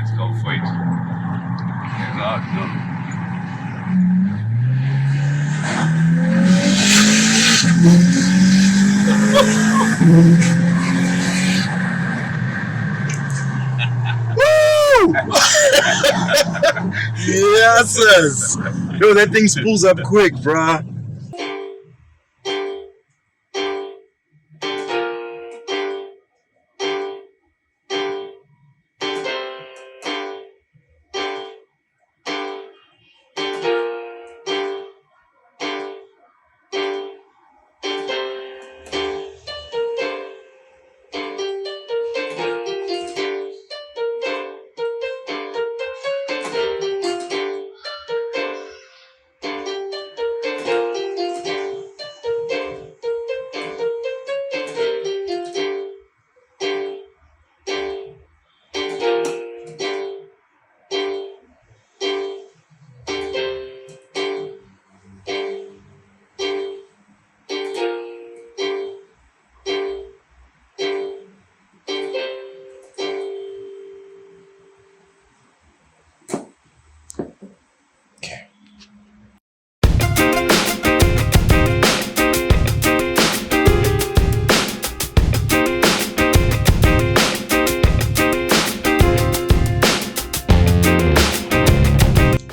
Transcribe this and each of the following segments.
let's go for it. Yes! Yo, that thing spools up quick, bruh.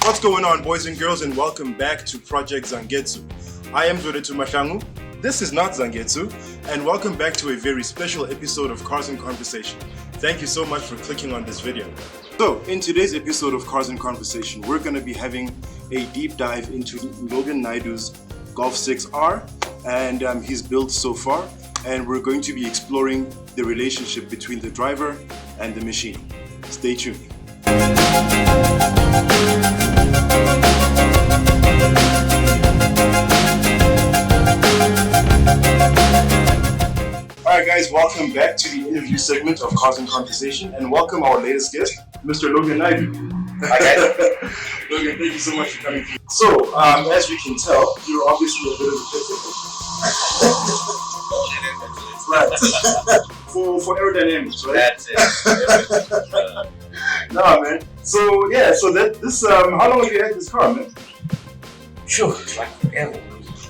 What's going on, boys and girls, and welcome back to Project Zangetsu. I am Zoretu Mahlangu. This is not Zangetsu, and welcome back to a very special episode of Cars in Conversation. Thank you so much for clicking on this video. So, in today's episode of Cars in Conversation, we're going to be having a deep dive into Logan Naidoo's Golf 6R and his build so far, and we're going to be exploring the relationship between the driver and the machine. Stay tuned. Alright guys, welcome back to the interview segment of Cars in Conversation, and welcome our latest guest, Mr. Logan Naidoo. Hi guys. Logan, thank you so much for coming. So, as we can tell, you're obviously a bit of a right. for aerodynamics, right? That's it. No, man. So yeah, so this how long have you had this car, man? Sure, like forever.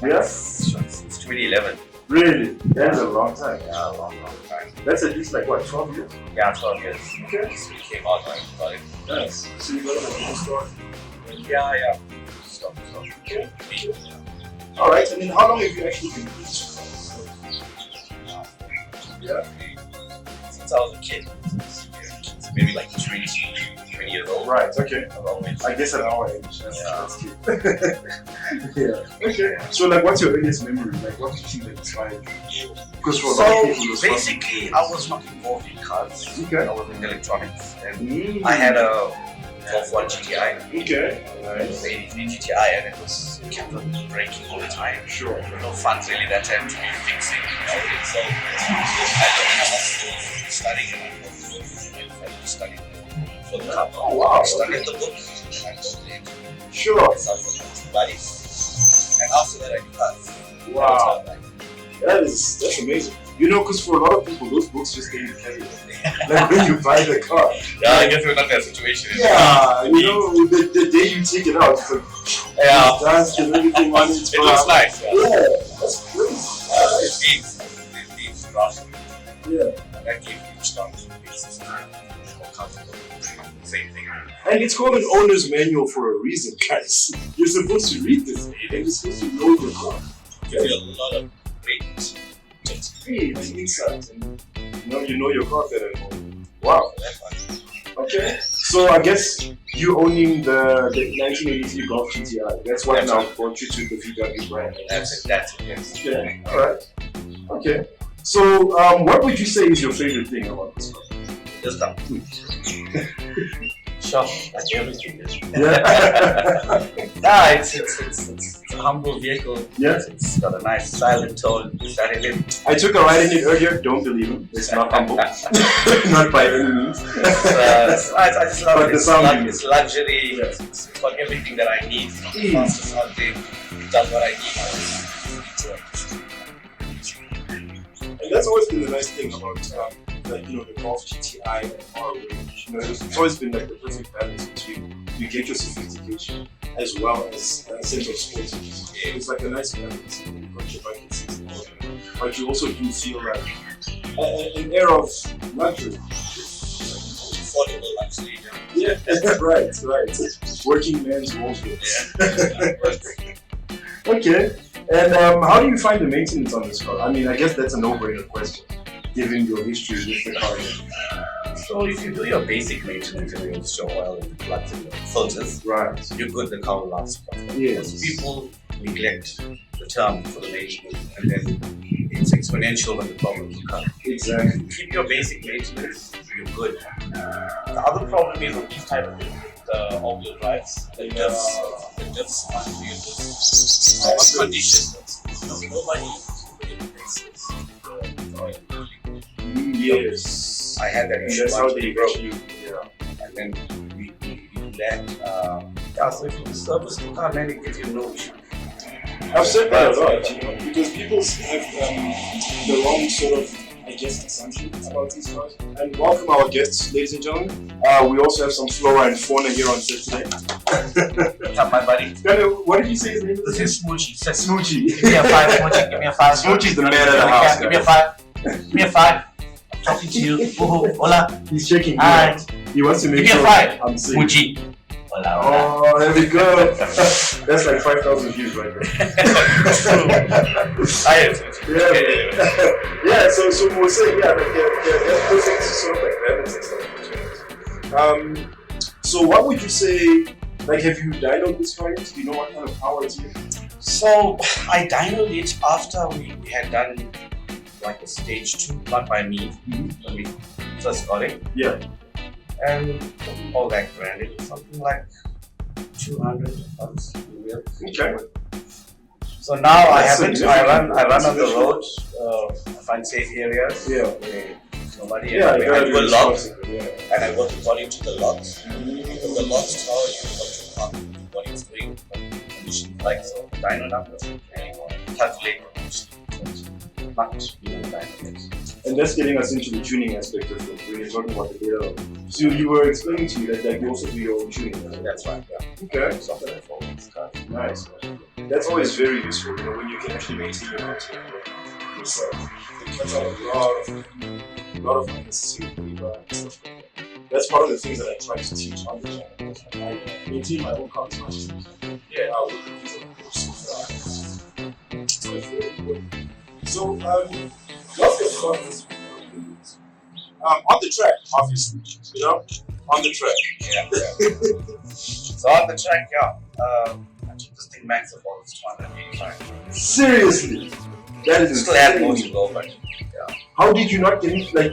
Yeah? Since 2011. Really? That's a long time. Yeah, a long time. That's at least like what, 12 years? Yeah, 12 years. Okay. So we came out when I got it. Nice. So you got it at the store? Yeah. Stop. Okay. Alright, and then how long have you actually been doing this? Yeah. Since I was a kid. So maybe like 20 years old. Right, okay. Always. I guess at our age. That's cute. Yeah. Okay. So like what's your earliest memory? Like what do you think that inspired you? Because for a lot of people it was basically I was not involved in cars. Okay. I was in electronics. And I had a Volkswagen GTI. Okay. Nice. 83 GTI, and it kept on breaking all the time. Sure. No funds really that time to be fixing it. So I was studying and I studied for the car. Oh wow. I studied the book and I got the engine. Sure. Myself for two buddies. And after that I did cars. Wow. That's amazing. You know, because for a lot of people, those books just stay in the carry. Like when you buy the car. Yeah, I guess we're not in that situation. Yeah, you know, the day you take it out, it's like, yeah, dust and everything on it. It looks nice. Yeah, that's great. It needs rust. Yeah. And that gave me strong basis more comfortable. Same thing. And it's called an owner's manual for a reason, guys. You're supposed to read this, and you're supposed to know your car. Give you a lot of great tips. Great insights, and you know your car better. Wow. Okay. So I guess you owning the 1983 Golf GTI. That's what now brought you to the VW brand. That's it, yes. Okay. Alright. Okay. So what would you say is your favorite thing about this car? Just that. Sure, like everything. Yeah. It's a humble vehicle. Yeah. It's got a nice silent tone. I took a ride in it earlier. Don't believe him. It's not humble. Not by any means. I just love it. It's luxury. Yeah. It's got everything that I need. Faster sounding. It does what I need. And that's always been the nice thing about like, you know, the Golf GTI and R range. You know, it's always been like the perfect balance between you get your sophistication as well as a sense of sportiness. Yeah, it's like a nice balance. You got your bucket seats and all that, but you also do feel like an air of luxury. Affordable luxury. Yeah, right. Working man's Rolls-Royce. Yeah. Okay. And how do you find the maintenance on this car? I mean, I guess that's a no-brainer question, given your history with the car. So if you do your basic maintenance and you install oil in the plugs and the filters, Right. you're good, the car will last forever. Yes. People neglect the term for the maintenance, and then it's exponential when the problems come. Exactly. Keep your basic maintenance, you're good. The other problem is with these type of things, the all-wheel drives, the diffs must be in this condition. Nobody replaces the oil. Yes. I had that issue That's how once they we broke. get you. Yeah. And then we let so if you service the car, then it gives you no issue. I've said that a lot, you know, because people have the wrong sort of, I guess, assumptions about these cars. And welcome our guests, ladies and gentlemen. We also have some Flora and Fauna here on set today. What's up, my buddy? What did you say his name was? This is Smoochie. Says Smoochie. Give me a 5, Smoochie. Give me a 5. Smoochie's the man of the house. Give me a 5. Give me a 5. I'm talking to you. Hola. He's checking. Hi. He wants to make Give me a sure 5. I'm safe. Smoochie. Hola. Oh, there we go. That's like 5,000 views right there. Yeah, so we'll say, yeah, they're perfect sort of like balance and stuff. So what would you say, like, have you dynoed this car yet? Do you know what kind of power it's in? So I dynoed it after we had done like a stage 2, not by me, when we first got it. Yeah. And all that branded, something like 200 bucks. Okay. So now That's I run on the road. I find safe areas. Yeah. Where nobody. Yeah, I do a lot, yeah. and I work according to the lots. Because the lots tell you what it's doing, what conditions like. So dyno numbers, calculate much, And that's getting us into the tuning aspect of it, when you're talking about the data. So you were explaining to me that like, you also do your own tuning. Right? That's right, yeah. Okay. Something I follow this car. Nice. That's always very useful, you know, when you can actually maintain your content yourself. It cuts out a lot of unnecessary labor and stuff like that. That's part of the things that I try to teach on the channel. I maintain my own car as much as I can. Yeah, I will use it so it's very important. So, what's the fun? On the track, obviously. You know? On the track. Yeah. So on the track, I took this thing max of all this 285. Seriously? That is still had more to go, but yeah. How did you not get, like,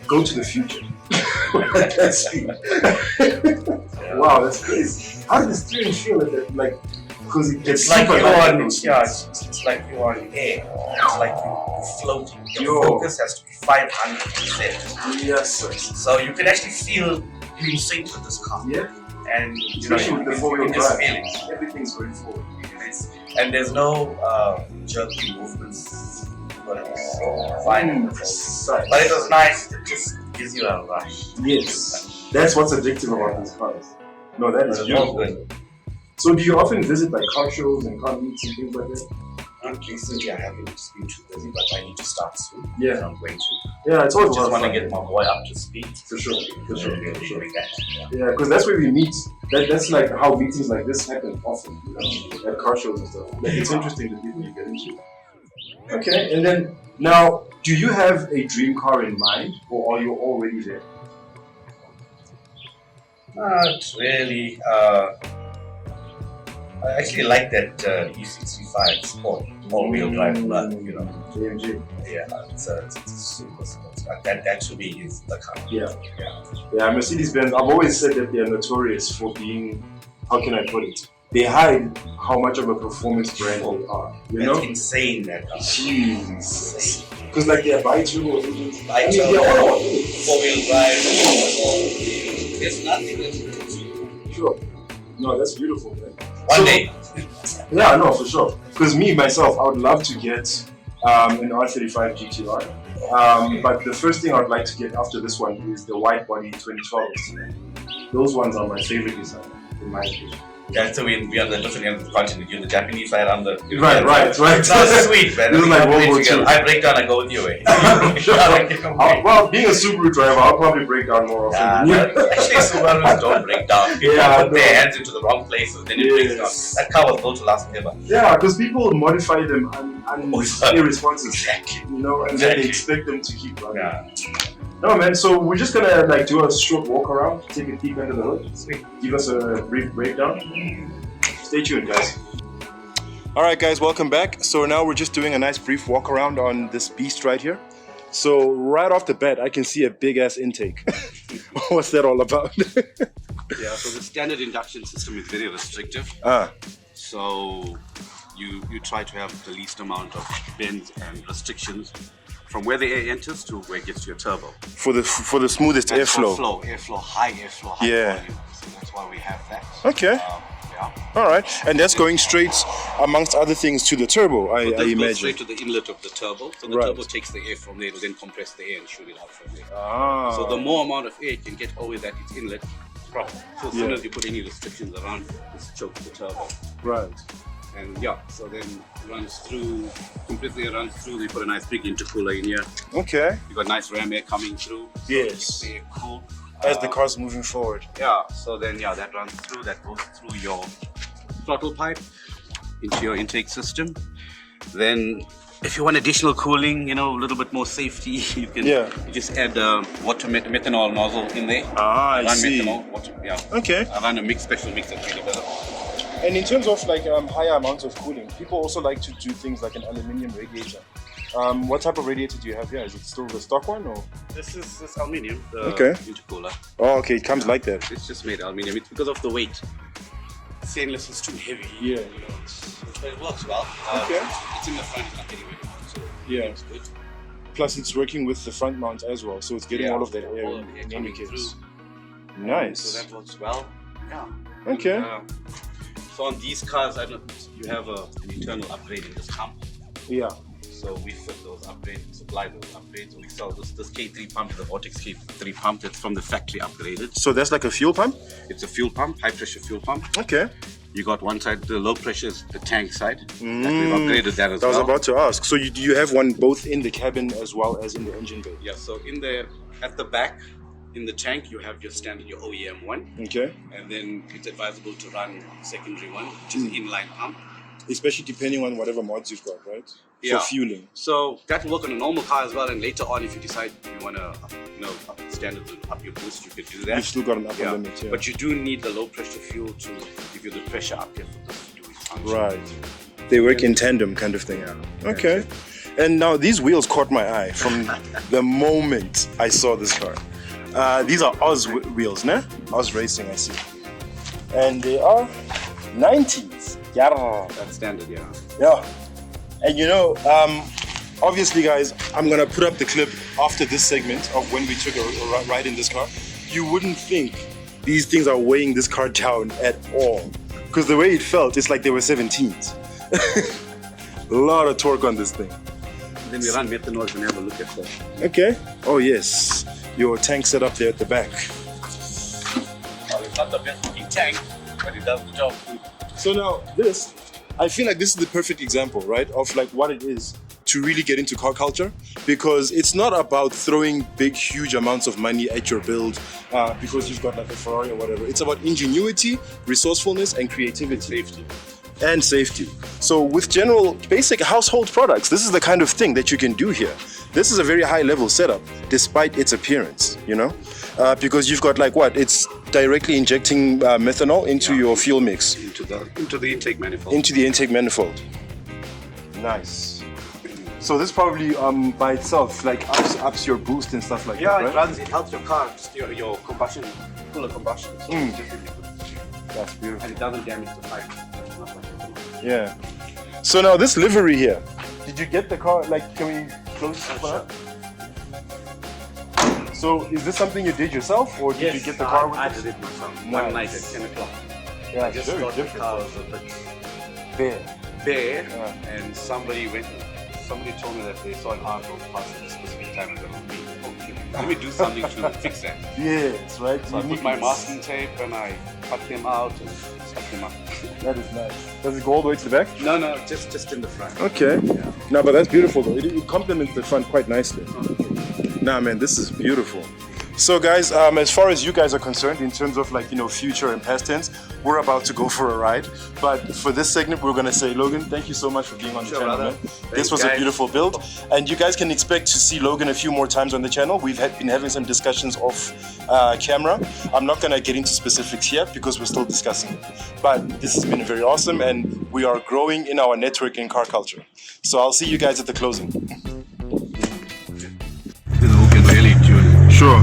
go to the future? That's Yeah. Wow, that's crazy. How did the steering feel at that? Like, because it gets It's like super you're light. on, it's like you're on air. It's like you're floating. Your Yo. focus has to be 500%. Yes, sir. So you can actually feel you in sync with this car. Yeah. And you know, Especially you with the four-wheel can just drive. feel it. Everything's going forward. And there's no jerky movements. But it's so fine. Precise. But it was nice. It just gives you a rush. Yes. That's what's addictive about these cars. No, that is It's beautiful. all good. So do you often visit like car shows and car meets and things like that? Not recently, I haven't just been too busy, but I need to start soon. Yeah. And I'm going to. Yeah, it's always a lot Just of want to fun. get my boy up to speed. For sure, for sure, Really for sure. doing that. Yeah. Yeah, because that's where we meet. That's like how meetings like this happen often, you know, at car shows and stuff. Like, it's interesting the people you get into. Okay, and then now, do you have a dream car in mind, or are you already there? Not really. I actually like that E65 Sport all-wheel drive run. You know, AMG. yeah, it's a super sport. That to me is the car. Yeah. Yeah. Yeah, Mercedes-Benz, I've always said that they are notorious for being, how can I put it? They hide how much of a performance brand they are. You That's know? insane. That car. Jesus. Because like they are bi-turbo engines. Bi-turbo, they're all four-wheel drive. There's nothing that you can do. Sure. No, that's beautiful, man. One day. Yeah, no, for sure. Because me, myself, I would love to get an R35 GTR. But the first thing I'd like to get after this one is the wide body 2012s. Those ones are my favorite design, in my opinion. Yeah, so we on the different end of the continent. You're the Japanese side, I'm the Right. That's sweet, man. This is like World War II. I break down, I go with you. Well, being a Subaru driver, I'll probably break down more often than you. Actually, Subarus don't break down. People put their hands into the wrong places, then it breaks down. That car was built to last forever. Yeah, because people modify them and irresponsible, you know, and then they Exactly. expect them to keep running. Yeah. No, man. So we're just gonna like do a short walk around, take a peek under the hood, Sweet. give us a brief breakdown. Stay tuned, guys. All right, guys, welcome back. So now we're just doing a nice brief walk around on this beast right here. So right off the bat, I can see a big ass intake. What's that all about? Yeah, so the standard induction system is very restrictive. So you try to have the least amount of bends and restrictions from where the air enters to where it gets to your turbo. For the smoothest And airflow. high airflow, high Yeah. volume. So that's why we have that. Okay. Yeah. All right, and that's going straight, amongst other things, to the turbo. I This goes imagine. straight to the inlet of the turbo. So the Right. turbo takes the air from there, it'll then compress the air and shoot it out from there. Ah. So the more amount of air you can get always at its inlet, proper. So as soon Yeah. as you put any restrictions around, it's choked the turbo. Right. And yeah, so then it runs through, completely runs through. We put a nice big intercooler in here. Okay. You got nice ram air coming through. So Yes. it keeps the air cool. As the car's moving forward. Yeah, so then that runs through, that goes through your throttle pipe into your intake system. Then if you want additional cooling, you know, a little bit more safety, you can you just add water methanol nozzle in there. Ah, I run see. methanol, water, yeah. Okay. I run a special mix that's really better. And in terms of like higher amounts of cooling, people also like to do things like an aluminium radiator. What type of radiator do you have here? Is it still the stock one or? This is aluminium, the Okay. intercooler. Oh, okay. It comes like that. It's just made aluminium. It's because of the weight. Stainless is too heavy. Yeah. You know, but it works well. Okay. It's in the front, it's not getting rid of it, so Yeah. it's good. Plus, it's working with the front mount as well, so it's getting all of that air all of the air in any coming case. through. Nice. So that works well. Yeah. Okay. And, so on these cars, I don't. You have an internal upgrade in this pump. Yeah. So we fit those upgrades, supply those upgrades. We sell this K3 pump, the Vortex K3 pump. That's from the factory upgraded. So that's like a fuel pump? It's a fuel pump, high pressure fuel pump. Okay. You got one side, the low pressure is the tank side. That we've upgraded that as I was well. about to ask. So do you have one both in the cabin as well as in the engine bay? Yeah, so at the back, in the tank, you have your standard, your OEM one. Okay. And then it's advisable to run secondary one, which is an inline pump. Especially depending on whatever mods you've got, right? Yeah. For fueling. So that will work on a normal car as well. And later on, if you decide you want to, up the standards and up your boost, you could do that. You've still got an upper limit, yeah. But you do need the low pressure fuel to give you the pressure up here for this to do its function. Right. They work in tandem kind of thing. Yeah. Okay. And now these wheels caught my eye from the moment I saw this car. These are Oz wheels, ne? Oz Racing, I see. And they are 90s. Yeah. That's standard, yeah. Yeah. And obviously, guys, I'm gonna put up the clip after this segment of when we took a ride in this car. You wouldn't think these things are weighing this car down at all, because the way it felt, it's like they were 17s. A lot of torque on this thing. Then we run methanol, you can have a look at that. Okay. Oh yes, your tank set up there at the back. Well, it's not the best looking tank, but it does the job. So now this, I feel like this is the perfect example, right, of like what it is to really get into car culture, because it's not about throwing big, huge amounts of money at your build because you've got like a Ferrari or whatever. It's about ingenuity, resourcefulness, and creativity. Safety. So with general basic household products, this is the kind of thing that you can do here. This is a very high level setup despite its appearance, because you've got like what? It's directly injecting methanol into your fuel mix. Into the intake manifold. Into the intake manifold. Nice. So this probably by itself like ups your boost and stuff like that, right? It helps your car, your combustion, cooler combustion. So it's just really good. That's beautiful. And it doesn't damage the pipe. Yeah. So now this livery here, did you get the car, like, can we close this one up? So is this something you did yourself, or did you get the car with I this? did it myself. Nice. One night at 10 o'clock. Yeah, I just very thought the different. car was a bit There. bare, Yeah. and somebody told me that they saw an article past a specific this time I go, okay, let me do something to fix that. Yes, right. So I put my masking tape and I cut them out and stuck them up. That is nice. Does it go all the way to the back? No, just in the front. Okay. Yeah. No, but that's beautiful though. It complements the front quite nicely. Nah, man, this is beautiful. So guys, as far as you guys are concerned, in terms of like, you know, future and past tense, we're about to go for a ride. But for this segment, we're gonna say, Logan, thank you so much for being on the channel, man. This was a beautiful build. And you guys can expect to see Logan a few more times on the channel. We've been having some discussions off camera. I'm not gonna get into specifics yet because we're still discussing it. But this has been very awesome and we are growing in our network in car culture. So I'll see you guys at the closing. Who can really tune it. Sure.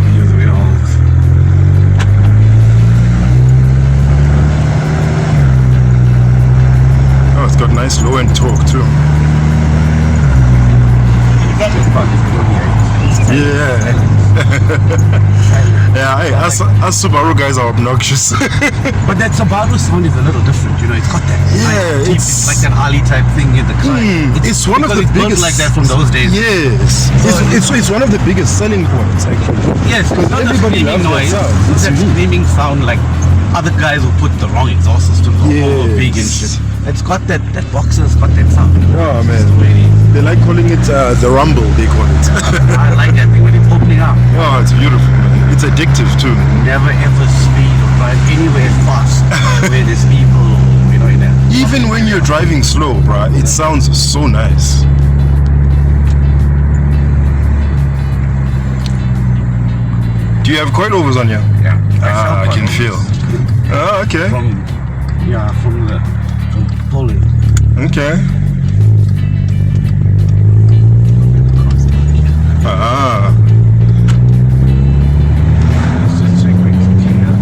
Oh, it's got nice low end torque too. Yeah. Yeah, hey, us Subaru guys are obnoxious. But that Subaru sound is a little different, you know, it's got that Yeah, it's like that Harley type thing in the car. It's one of the biggest like that from those days. Yes. It's one of the biggest selling points actually. Yes, because everybody loves that noise. sound. It's that screaming sound like other guys will put the wrong exhaust system over big and shit. It's got that boxer's got that sound. Oh man. They like calling it the rumble, they call it. I like that thing when it's opening up. Oh, it's beautiful, man. It's addictive too. Never ever speed or drive anywhere fast where there's people, you know, in that. Even when you're driving slow, bruh, it sounds so nice. Do you have coilovers on you? Yeah. I can feel. Oh, okay. From Poland. Okay. Ah. Let's check my here.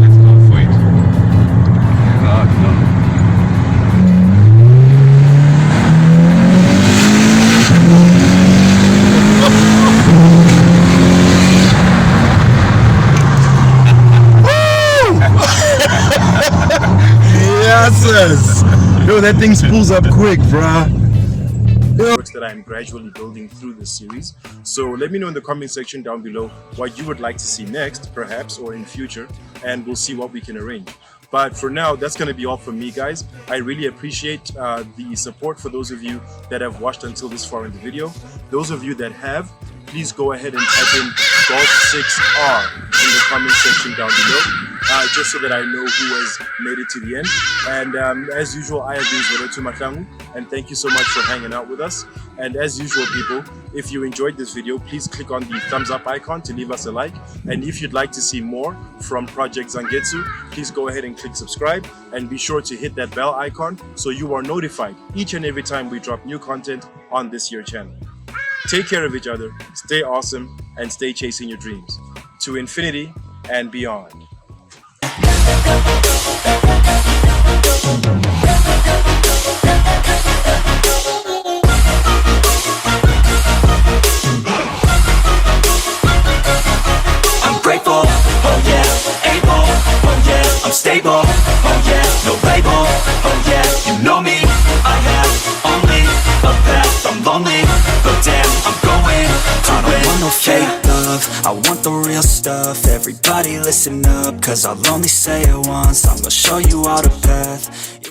Let's go for it. God, no. Yes! Yo, that thing spools up quick, bruh. Works that I'm gradually building through this series. So let me know in the comment section down below what you would like to see next, perhaps, or in future, and we'll see what we can arrange. But for now, that's going to be all from me, guys. I really appreciate the support for those of you that have watched until this far in the video. Those of you that have, please go ahead and type in Golf 6R in the comment section down below. Just so that I know who has made it to the end. And as usual, I have been Zangetsu Mahlangu, and thank you so much for hanging out with us. And as usual, people, if you enjoyed this video, please click on the thumbs up icon to leave us a like. And if you'd like to see more from Project Zangetsu, please go ahead and click subscribe, and be sure to hit that bell icon so you are notified each and every time we drop new content on this here channel. Take care of each other, stay awesome, and stay chasing your dreams. To infinity and beyond. I'm grateful, oh yeah, able, oh yeah, I'm stable, oh yeah, no label, oh yeah, you know me, I have only a path, I'm lonely, but damn, I'm going to win. I don't want no fake love, I want the real stuff. Everybody listen up, cause I'll only say it once. I'm gonna show you all the path.